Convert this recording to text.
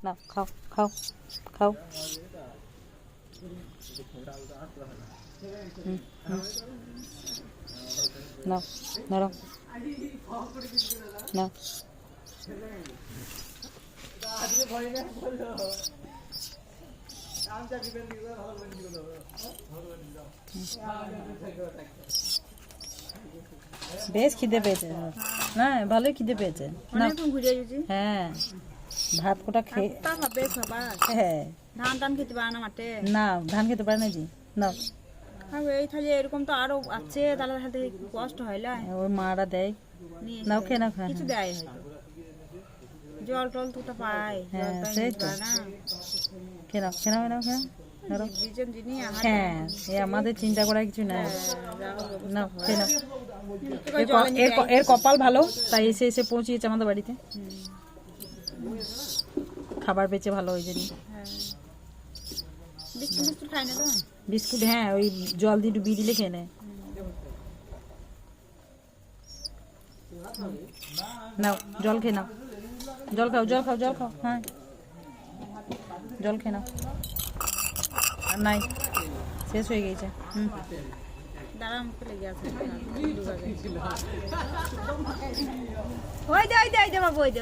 নাও খাও খাও খাও। নাও নাও নাও। বেশ খিদে পেয়েছে না, ভালোই খিদে পেয়েছে। হ্যাঁ ভাত কোটা খেয়ে হ্যাঁ ধান টান খেতে পারে না মাঠে, না ধান খেতে পারে না জি। নাও এই তাহলে এরকম তো আরো আছে, তাহলে হাতে কষ্ট হয় না, ওই মারা দেয়। নাও খেয়ে নাও। কিছু দেয় হয়তো, জল টল তো পায়, হ্যাঁ সেই তো। খেয়ে নাও খেয়ে নাও নাও খেয়ে হ্যাঁ এ আমাদের চিন্তা করার কিছু নাই। নাও খেয়ে নাও। এর কপাল ভালো, তাই এসে এসে পৌঁছিয়েছে আমাদের বাড়িতে, খাবার পেয়েছে ভালো ওই জন্য। বিস্কুট হ্যাঁ ওই জল দিয়ে ডুবিয়ে দিলে খেয়ে নেয়। নাও জল খেয়ে নাও, জল খাও জল খাও জল খাও। হ্যাঁ জল খেয়ে নাও। আর নাই শেষ হয়ে গেছে। ওই দে বাবু, ওই দে